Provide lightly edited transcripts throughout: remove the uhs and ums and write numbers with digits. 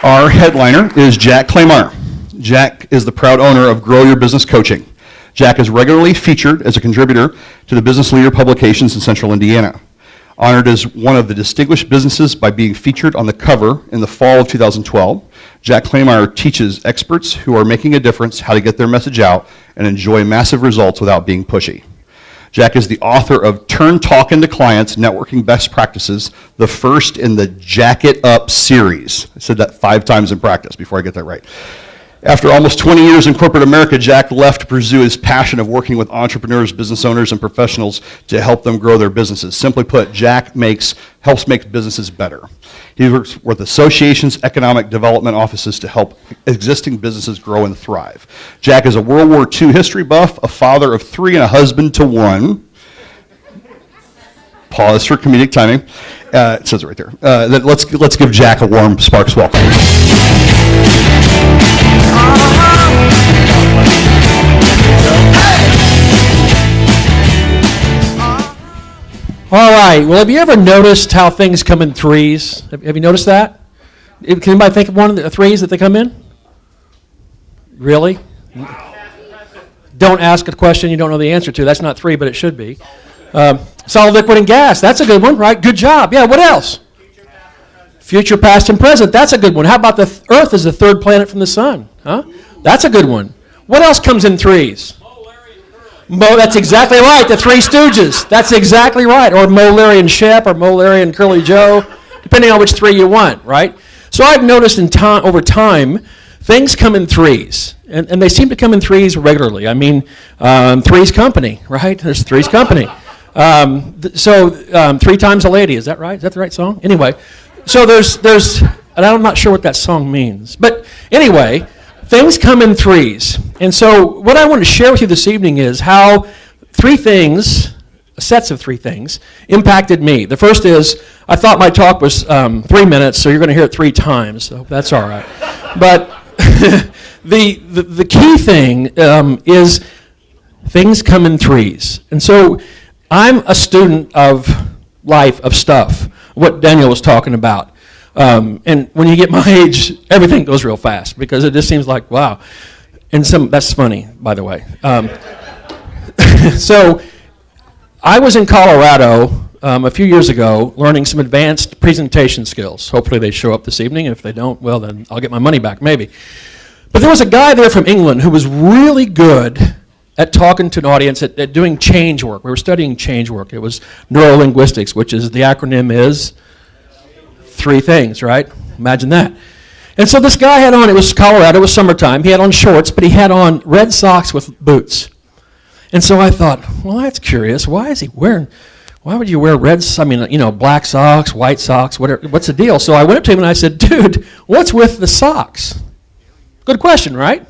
Our headliner is Jack Klemeyer. Jack is the proud owner of Grow Your Business Coaching. Jack is regularly featured as a contributor to the Business Leader publications in Central Indiana. Honored as one of the distinguished businesses by being featured on the cover in the fall of 2012, Jack Klemeyer teaches experts who are making a difference how to get their message out and enjoy massive results without being pushy. Jack is the author of Turn Talk into Clients, Networking Best Practices, the first in the Jack It Up series. I said that 5 times in practice before I get that right. After almost 20 years in corporate America, Jack left to pursue his passion of working with entrepreneurs, business owners, and professionals to help them grow their businesses. Simply put, Jack helps make businesses better. He works with associations, economic development offices to help existing businesses grow and thrive. Jack is a World War II history buff, a father of 3 and a husband to 1. Pause for comedic timing. It says it right there. Let's give Jack a warm Sparks welcome. All right. Well, have you ever noticed how things come in threes? Have you noticed that? Can anybody think of one of the threes that they come in? Really? Don't ask a question you don't know the answer to. That's not 3, but it should be. Solid, liquid, and gas. That's a good one, right? Good job. Yeah, what else? Future, past, and present. That's a good one. How about the Earth is the 3rd planet from the sun? Huh? That's a good one. What else comes in threes? That's exactly right. The Three Stooges. That's exactly right. Or Mo, Larry, and Shep, or Mo, Larry, and Curly Joe, depending on which 3 you want, right? So I've noticed over time, things come in threes. And they seem to come in threes regularly. I mean, Three's Company, right? There's Three's Company. 3 times a lady. Is that right? Is that the right song? Anyway, so there's, and I'm not sure what that song means. But anyway, things come in threes. And so what I want to share with you this evening is how 3 things, sets of 3 things, impacted me. The first is, I thought my talk was 3 minutes, so you're going to hear it 3 times. So that's all right. But the key thing is things come in threes. And so I'm a student of life, of stuff, what Daniel was talking about. And when you get my age, everything goes real fast because it just seems like, wow. And that's funny, by the way. So I was in Colorado a few years ago learning some advanced presentation skills. Hopefully they show up this evening. If they don't, well, then I'll get my money back, maybe. But there was a guy there from England who was really good at talking to an audience, at doing change work. We were studying change work. It was neurolinguistics, which is, the acronym is 3 things, right? Imagine that. And so this guy had on, it was Colorado, it was summertime, he had on shorts, but he had on red socks with boots. And so I thought, well, that's curious. Why would you wear black socks, white socks, whatever, what's the deal? So I went up to him and I said, dude, what's with the socks? Good question, right?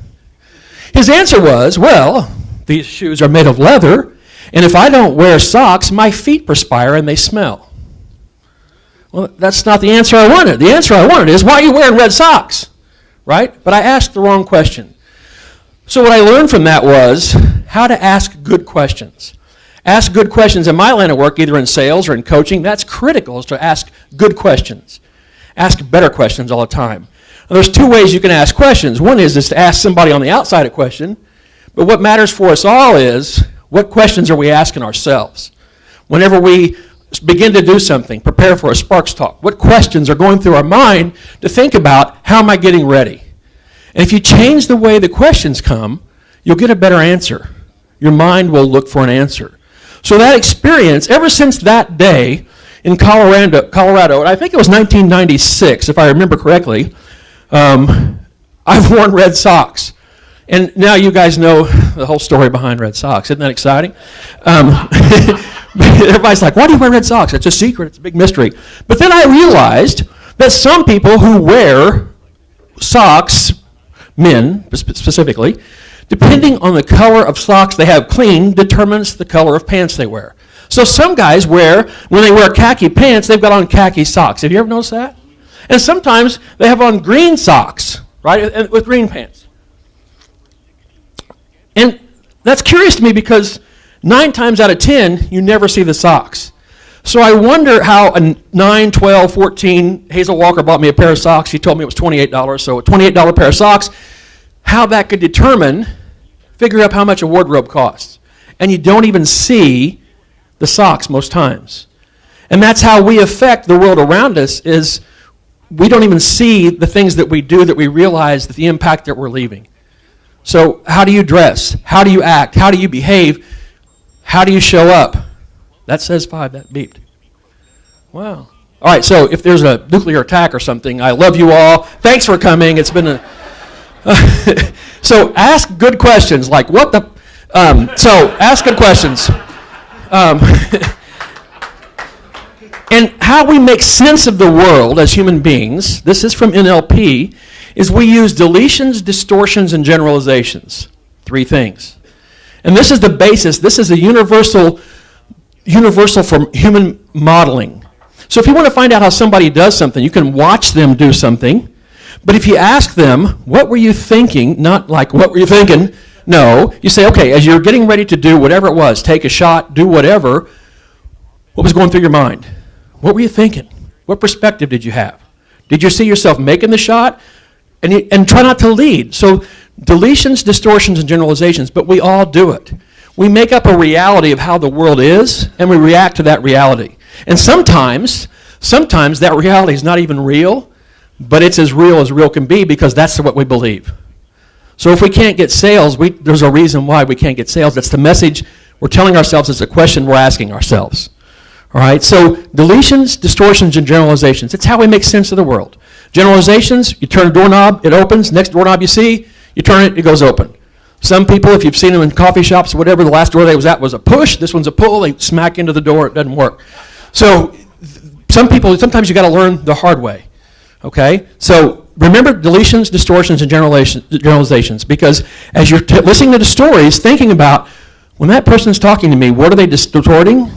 His answer was, well, these shoes are made of leather, and if I don't wear socks, my feet perspire and they smell. Well, that's not the answer I wanted. The answer I wanted is, why are you wearing red socks? Right? But I asked the wrong question. So what I learned from that was how to ask good questions. Ask good questions in my line of work, either in sales or in coaching. That's critical, is to ask good questions. Ask better questions all the time. Now, there's 2 ways you can ask questions. One is to ask somebody on the outside a question. But what matters for us all is, what questions are we asking ourselves? Whenever we begin to do something, prepare for a Sparks talk, what questions are going through our mind to think about, how am I getting ready? And if you change the way the questions come, you'll get a better answer. Your mind will look for an answer. So that experience, ever since that day in Colorado, and I think it was 1996, if I remember correctly, I've worn red socks. And now you guys know the whole story behind red socks. Isn't that exciting? Everybody's like, why do you wear red socks? It's a secret. It's a big mystery. But then I realized that some people who wear socks, men specifically, depending on the color of socks they have clean, determines the color of pants they wear. So some guys when they wear khaki pants, they've got on khaki socks. Have you ever noticed that? And sometimes they have on green socks, right, with green pants. And that's curious to me because 9 times out of 10, you never see the socks. So I wonder how a 9, 12, 14, Hazel Walker bought me a pair of socks. She told me it was $28, so a $28 pair of socks, how that could figure out how much a wardrobe costs. And you don't even see the socks most times. And that's how we affect the world around us, is we don't even see the things that we do that we realize that the impact that we're leaving. So how do you dress? How do you act? How do you behave? How do you show up? That says 5, that beeped. Wow. All right, so if there's a nuclear attack or something, I love you all. Thanks for coming. It's been a... So ask good questions, like what the... so ask good questions. And how we make sense of the world as human beings, this is from NLP, is we use deletions, distortions, and generalizations. 3 things. And this is the basis. This is a universal for human modeling. So if you want to find out how somebody does something, you can watch them do something. But if you ask them, what were you thinking? Not like, what were you thinking? No. You say, okay, as you're getting ready to do whatever it was, take a shot, do whatever, what was going through your mind? What were you thinking? What perspective did you have? Did you see yourself making the shot? And try not to lead. So deletions, distortions, and generalizations, but we all do it. We make up a reality of how the world is, and we react to that reality. And sometimes that reality is not even real, but it's as real can be, because that's what we believe. So if we can't get sales, there's a reason why we can't get sales. That's the message we're telling ourselves. It's a question we're asking ourselves. All right, so deletions, distortions, and generalizations. It's how we make sense of the world. Generalizations, you turn a doorknob, it opens. Next doorknob you see, you turn it, it goes open. Some people, if you've seen them in coffee shops or whatever, the last door they was at was a push, this one's a pull, they smack into the door, it doesn't work. So sometimes you got to learn the hard way, okay? So remember deletions, distortions, and generalizations, because as you're listening to the stories, thinking about, when that person's talking to me, what are they distorting,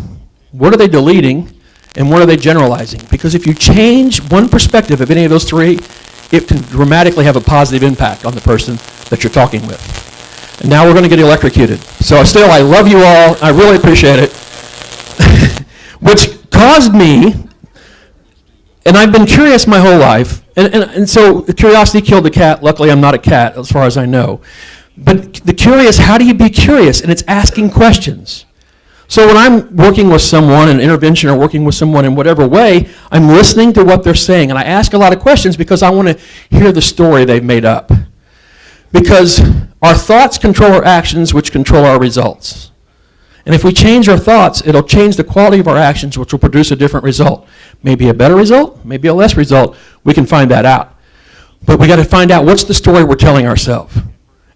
what are they deleting, and what are they generalizing? Because if you change one perspective of any of those 3, it can dramatically have a positive impact on the person that you're talking with. And now we're going to get electrocuted. So still, I love you all. I really appreciate it. Which caused me, and I've been curious my whole life, and so the curiosity killed the cat. Luckily, I'm not a cat, as far as I know. But the curious, how do you be curious? And it's asking questions. So when I'm working with someone in intervention or working with someone in whatever way, I'm listening to what they're saying. And I ask a lot of questions because I want to hear the story they've made up. Because our thoughts control our actions, which control our results. And if we change our thoughts, it'll change the quality of our actions, which will produce a different result. Maybe a better result, maybe a less result. We can find that out. But we got to find out, what's the story we're telling ourselves.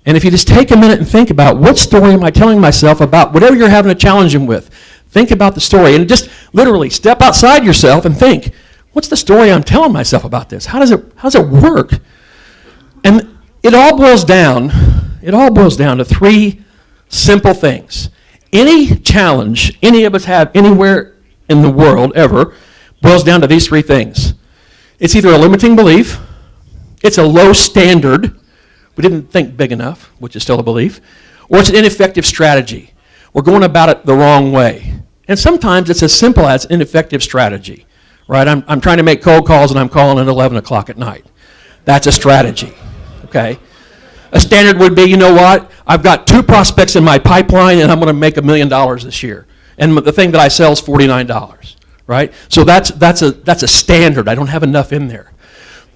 And if you just take a minute and think about, what story am I telling myself about whatever you're having a challenge with? Think about the story, and just literally step outside yourself and think, what's the story I'm telling myself about this? How does it work? And it all boils down to 3 simple things. Any challenge any of us have anywhere in the world ever boils down to these 3 things. It's either a limiting belief, it's a low standard, we didn't think big enough, which is still a belief, or it's an ineffective strategy. We're going about it the wrong way. And sometimes it's as simple as ineffective strategy, right? I'm trying to make cold calls and I'm calling at 11 o'clock at night. That's a strategy, okay? A standard would be, you know what? I've got 2 prospects in my pipeline and I'm going to make $1 million this year. And the thing that I sell is $49, right? So that's a standard. I don't have enough in there.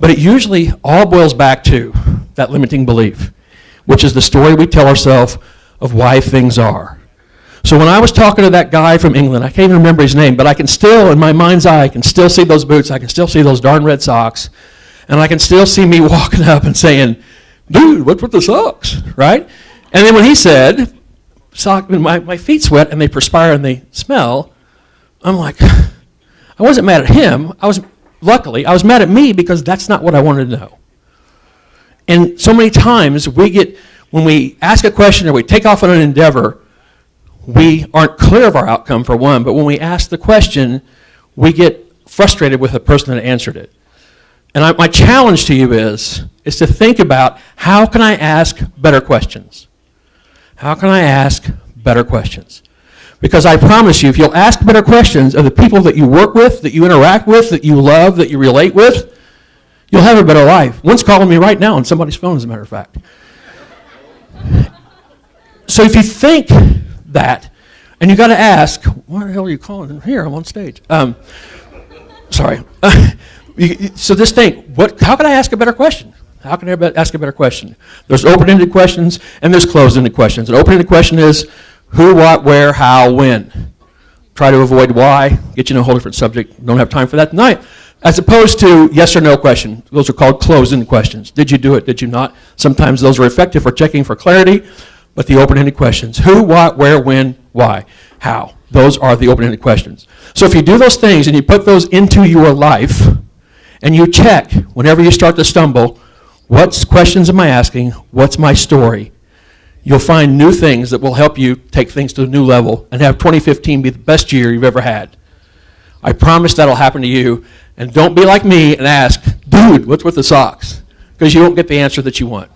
But it usually all boils back to that limiting belief, which is the story we tell ourselves of why things are. So when I was talking to that guy from England, I can't even remember his name, but I can still, in my mind's eye, I can still see those boots, I can still see those darn red socks, and I can still see me walking up and saying, dude, what's with the socks, right? And then when he said, my feet sweat and they perspire and they smell, I'm like, I wasn't mad at him. Luckily, I was mad at me because that's not what I wanted to know. And so many times when we ask a question or we take off on an endeavor, we aren't clear of our outcome, for one, but when we ask the question, we get frustrated with the person that answered it. And my challenge to you is to think about, how can I ask better questions? How can I ask better questions? Because I promise you, if you'll ask better questions of the people that you work with, that you interact with, that you love, that you relate with, you'll have a better life. One's calling me right now on somebody's phone, as a matter of fact. So if you think that, and you got to ask, why the hell are you calling? Here, I'm on stage. Sorry. So just think, how can I ask a better question? How can I ask a better question? There's open-ended questions and there's closed-ended questions. An open-ended question is who, what, where, how, when. Try to avoid why. Get you in a whole different subject. Don't have time for that tonight. As opposed to yes or no question. Those are called closed-ended questions. Did you do it? Did you not? Sometimes those are effective for checking for clarity, but the open-ended questions, who, what, where, when, why, how. Those are the open-ended questions. So if you do those things and you put those into your life and you check whenever you start to stumble, what questions am I asking? What's my story? You'll find new things that will help you take things to a new level and have 2015 be the best year you've ever had. I promise that'll happen to you. And don't be like me and ask, dude, what's with the socks? Because you won't get the answer that you want.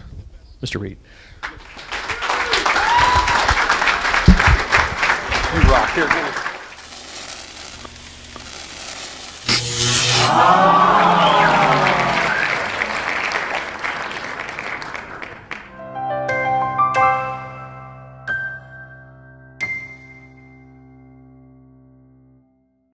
Mr. Reed.